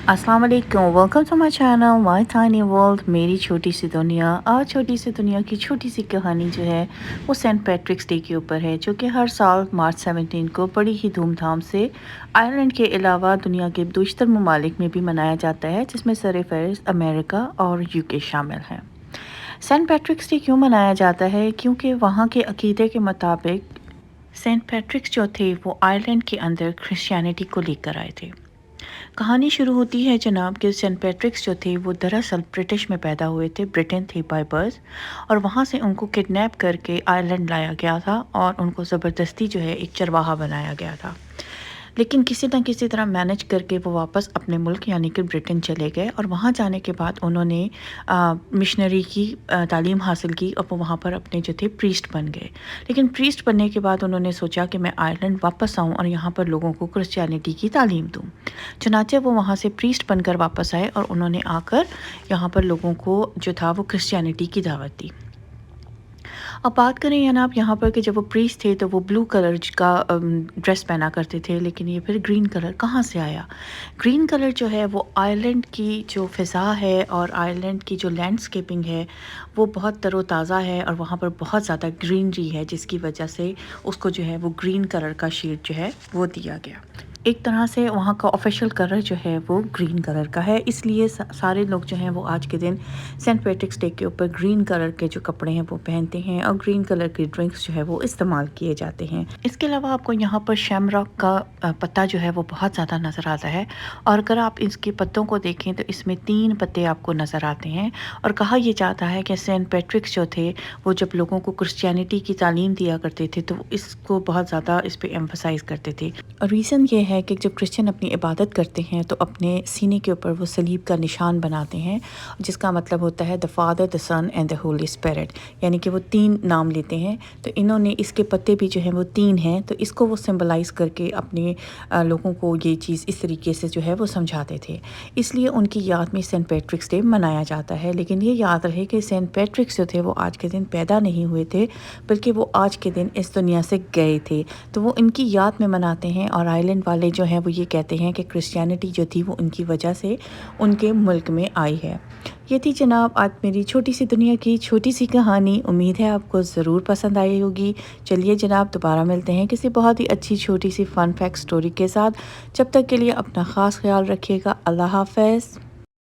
अस्सलाम वालेकुम, welcome to my channel my tiny world, मेरी छोटी सी दुनिया। आज छोटी सी दुनिया की छोटी सी कहानी जो है वो सेंट पैट्रिक्स डे के ऊपर है, जो कि हर साल मार्च 17 को बड़ी ही धूमधाम से आयरलैंड के अलावा दुनिया के दूसरे ममालिक में भी मनाया जाता है, जिसमें सरफ़हरिस्त अमेरिका और यूके शामिल हैं। सेंट पैट्रिक्स डे क्यों मनाया जाता है? क्योंकि वहाँ के अकीदे के मुताबिक सेंट पैट्रिक्स जो थे वो आयरलैंड के अंदर क्रिश्चियनिटी को लेकर आए थे। कहानी शुरू होती है जनाब कि सेंट पैट्रिक्स जो थे वो दरअसल ब्रिटिश में पैदा हुए थे, ब्रिटेन थे बाय बर्थ, और वहाँ से उनको किडनैप करके आयरलैंड लाया गया था और उनको ज़बरदस्ती जो है एक चरवाहा बनाया गया था। लेकिन किसी न किसी तरह मैनेज करके वो वापस अपने मुल्क यानी कि ब्रिटेन चले गए, और वहाँ जाने के बाद उन्होंने मिशनरी की तालीम हासिल की और वो वहाँ पर अपने जो थे प्रीस्ट बन गए। लेकिन प्रीस्ट बनने के बाद उन्होंने सोचा कि मैं आयरलैंड वापस आऊँ और यहाँ पर लोगों को क्रिश्चियनिटी की तालीम दूँ। चुनाचे वो वहाँ से प्रीस्ट बनकर वापस आए और उन्होंने आकर यहाँ पर लोगों को जो था वो क्रिश्चियनिटी की दावत दी। अब बात करें जनाब यहाँ पर कि जब वो प्रीस्ट थे तो वो ब्लू कलर का ड्रेस पहना करते थे, लेकिन ये फिर ग्रीन कलर कहाँ से आया? ग्रीन कलर जो है वो आयरलैंड की जो फ़िज़ा है और आयरलैंड की जो लैंडस्केपिंग है वो बहुत तरोताज़ा है और वहाँ पर बहुत ज़्यादा ग्रीनरी है, जिसकी वजह से उसको जो है वो ग्रीन कलर का शेड जो है वो दिया गया। एक तरह से वहाँ का ऑफिशियल कलर जो है वो ग्रीन कलर का है, इसलिए सारे लोग जो हैं वो आज के दिन सेंट पैट्रिक्स डे के ऊपर ग्रीन कलर के जो कपड़े हैं वो पहनते हैं और ग्रीन कलर की ड्रिंक्स जो है वो इस्तेमाल किए जाते हैं। इसके अलावा आपको यहाँ पर शैमरॉक का पत्ता जो है वो बहुत ज़्यादा नज़र आता है, और अगर आप इसके पत्तों को देखें तो इसमें 3 पत्ते आपको नज़र आते हैं। और कहा यह जाता है कि सेंट पैट्रिक्स जो थे वो जब लोगों को क्रिश्चियनिटी की तालीम दिया करते थे तो इसको बहुत ज़्यादा इस पर एम्फसाइज करते थे। रीज़न ये है कि जब क्रिश्चियन अपनी इबादत करते हैं तो अपने सीने के ऊपर वो सलीब का निशान बनाते हैं, जिसका मतलब होता है the father, the son and the holy spirit, यानी कि वो 3 नाम लेते हैं। तो इन्होंने इसके पत्ते भी जो हैं वो 3 हैं, तो इसको वो सिंबलाइज़ करके अपने लोगों को ये चीज़ इस तरीके से जो है वो समझाते थे। इसलिए उनकी याद में सेंट पैट्रिक्स डे मनाया जाता है। लेकिन ये याद रहे कि सेंट पैट्रिक्स जो थे वो आज के दिन पैदा नहीं हुए थे, बल्कि वो आज के दिन इस दुनिया से गए थे, तो वो इनकी याद में मनाते हैं। और आइलैंड वाले जो हैं वो ये कहते हैं कि क्रिश्चियनिटी जो थी वो उनकी वजह से उनके मुल्क में आई है। ये थी जनाब आज मेरी छोटी सी दुनिया की छोटी सी कहानी। उम्मीद है आपको ज़रूर पसंद आई होगी। चलिए जनाब दोबारा मिलते हैं किसी बहुत ही अच्छी छोटी सी फ़न फैक्ट स्टोरी के साथ। जब तक के लिए अपना ख़ास ख्याल रखिएगा। अल्लाह हाफ़िज़।